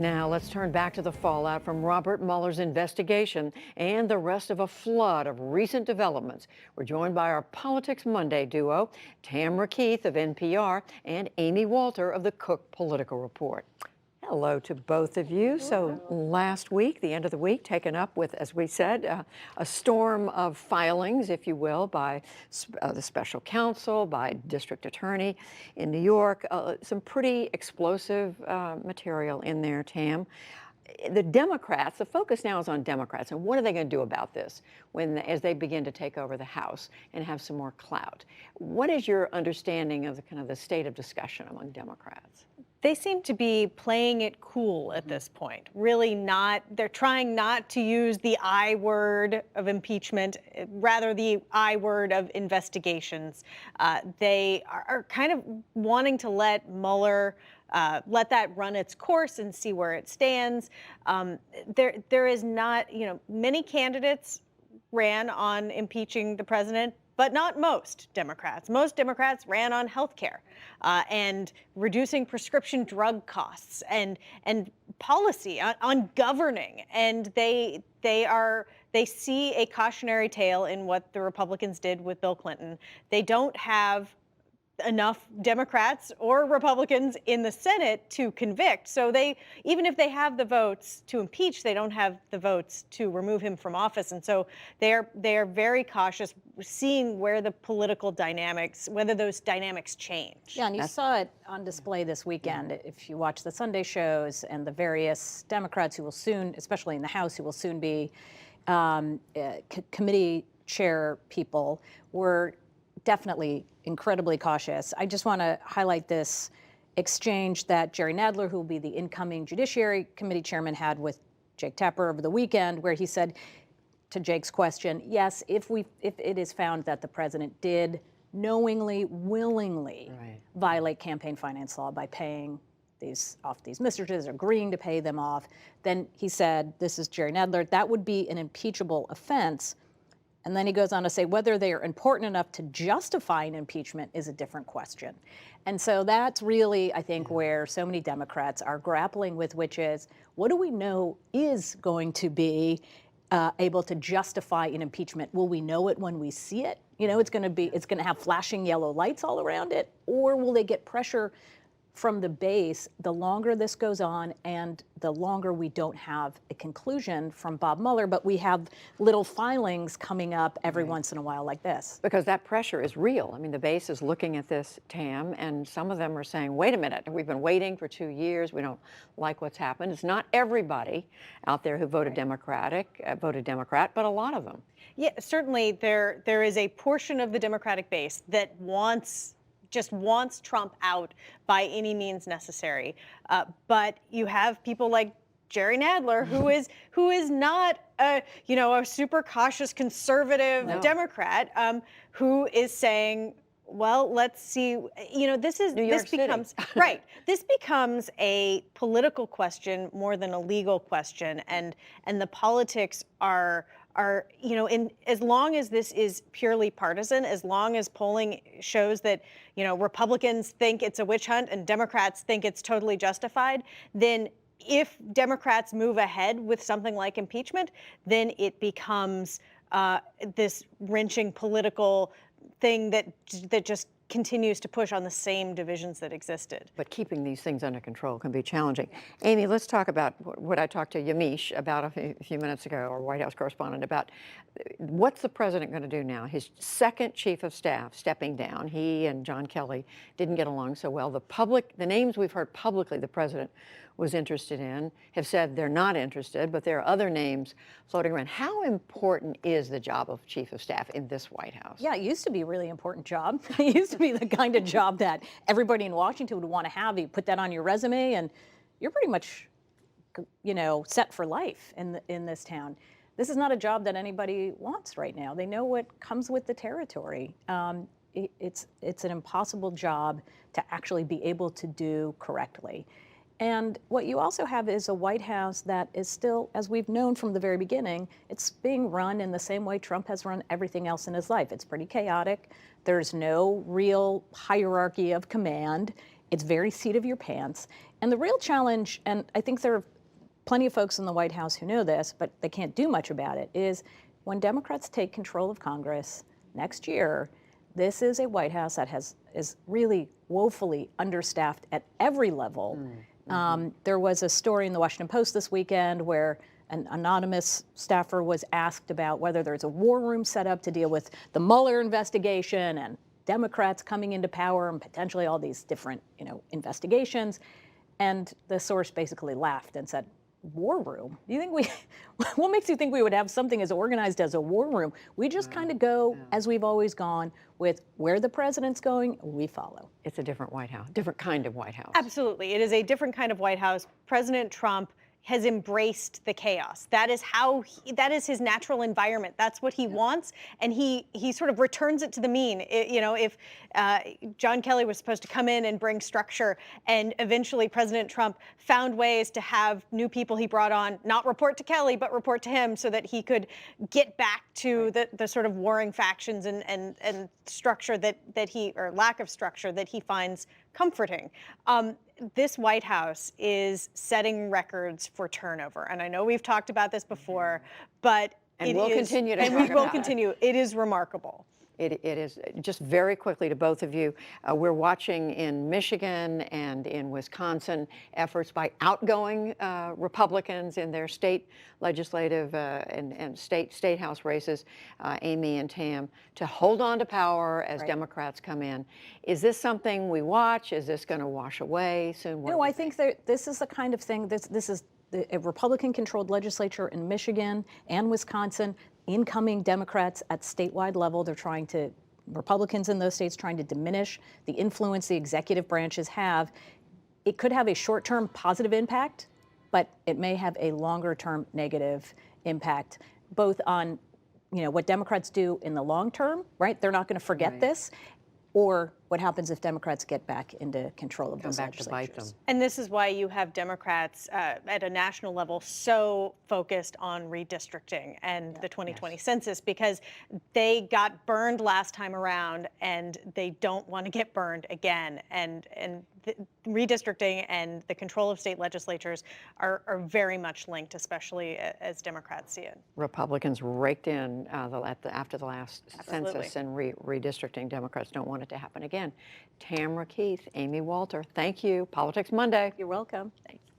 Now, let's turn back to the fallout from Robert Mueller's investigation and the rest of a flood of recent developments. We're joined by our Politics Monday duo, Tamara Keith of NPR and Amy Walter of the Cook Political Report. Hello to both of you. So last week, the end of the week, taken up with, as we said, a storm of filings, if you will, by the special counsel, by district attorney in New York. Some pretty explosive material in there, Tam. The Democrats, the focus now is on Democrats, and what are they going to do about this as they begin to take over the House and have some more clout? What is your understanding of the kind of the state of discussion among Democrats? They seem to be playing it cool at this point. Really not, they're trying not to use the I word of impeachment, rather the I word of investigations. They are kind of wanting to let Mueller let that run its course and see where it stands. There is not, many candidates ran on impeaching the president, but not most Democrats. Most Democrats ran on health care and reducing prescription drug costs and policy on governing. And they see a cautionary tale in what the Republicans did with Bill Clinton. They don't have enough Democrats or Republicans in the Senate to convict. So even if they have the votes to impeach, they don't have the votes to remove him from office. And so they are very cautious, seeing where the political dynamics, whether those dynamics change. Yeah, and you saw it on display this weekend. If you watch the Sunday shows and the various Democrats who will soon, especially in the House, who will soon be committee chair people, were definitely incredibly cautious. I just want to highlight this exchange that Jerry Nadler, who will be the incoming Judiciary Committee chairman, had with Jake Tapper over the weekend, where he said to Jake's question, yes, if it is found that the president did knowingly, willingly violate campaign finance law by paying off these mistresses, agreeing to pay them off, then he said, this is Jerry Nadler, that would be an impeachable offense. And then he goes on to say whether they are important enough to justify an impeachment is a different question. And so that's really, I think, where so many Democrats are grappling with, which is, what do we know is going to be able to justify an impeachment? Will we know it when we see it? It's going to have flashing yellow lights all around it, or will they get pressure from the base the longer this goes on and the longer we don't have a conclusion from Bob Mueller, but we have little filings coming up every once in a while like this? Because that pressure is real. I mean, the base is looking at this, Tam, and some of them are saying, wait a minute, we've been waiting for 2 years. We don't like what's happened. It's not everybody out there who voted Democrat, but a lot of them. Yeah, certainly there is a portion of the Democratic base that just wants Trump out by any means necessary. But you have people like Jerry Nadler, who is not a super cautious conservative Democrat, who is saying, well, let's see, this becomes a political question more than a legal question, and the politics are as long as this is purely partisan, as long as polling shows that, Republicans think it's a witch hunt and Democrats think it's totally justified, then if Democrats move ahead with something like impeachment, then it becomes this wrenching political thing that just continues to push on the same divisions that existed. But keeping these things under control can be challenging. Amy, let's talk about what I talked to Yamiche about a few minutes ago, our White House correspondent, about what's the president going to do now? His second chief of staff stepping down. He and John Kelly didn't get along so well. The names we've heard publicly the president was interested in have said they're not interested, but there are other names floating around. How important is the job of chief of staff in this White House? Yeah, it used to be a really important job. It used to be the kind of job that everybody in Washington would want to have. You put that on your resume and you're pretty much, set for life in this town. This is not a job that anybody wants right now. They know what comes with the territory. It's an impossible job to actually be able to do correctly. And what you also have is a White House that is still, as we've known from the very beginning, it's being run in the same way Trump has run everything else in his life. It's pretty chaotic. There's no real hierarchy of command. It's very seat of your pants. And the real challenge, and I think there are plenty of folks in the White House who know this, but they can't do much about it, is when Democrats take control of Congress next year, this is a White House that is really woefully understaffed at every level. There was a story in the Washington Post this weekend where an anonymous staffer was asked about whether there's a war room set up to deal with the Mueller investigation and Democrats coming into power and potentially all these different, investigations. And the source basically laughed and said, war room? Do you think what makes you think we would have something as organized as a war room? We just kind of go as we've always gone with where the president's going, we follow. It's a different White House, different kind of White House. Absolutely. It is a different kind of White House. President Trump has embraced the chaos. That is that is his natural environment. That's what he wants, and he sort of returns it to the mean. If John Kelly was supposed to come in and bring structure, and eventually President Trump found ways to have new people he brought on not report to Kelly, but report to him, so that he could get back to the sort of warring factions and structure that he, or lack of structure, that he finds comforting. This White House is setting records for turnover. And I know we've talked about this before, but and we'll continue to and talk we will about continue. It is remarkable. It is. Just very quickly to both of you, we're watching in Michigan and in Wisconsin efforts by outgoing Republicans in their state legislative and state house races, Amy and Tam, to hold on to power as Democrats come in. Is this something we watch? Is this going to wash away soon? No, I think that this is the kind of thing, this is a Republican-controlled legislature in Michigan and Wisconsin. Incoming Democrats at statewide level, Republicans in those states trying to diminish the influence the executive branches have. It could have a short-term positive impact, but it may have a longer-term negative impact, both on what Democrats do in the long term, right? They're not going to forget this, or what happens if Democrats get back into control of those legislatures. To bite them. And this is why you have Democrats at a national level so focused on redistricting and the 2020 census, because they got burned last time around and they don't want to get burned again. And redistricting and the control of state legislatures are very much linked, especially as Democrats see it. Republicans raked in after the last census and redistricting. Democrats don't want it to happen again. Tamara Keith, Amy Walter, thank you. Politics Monday. You're welcome. Thank you.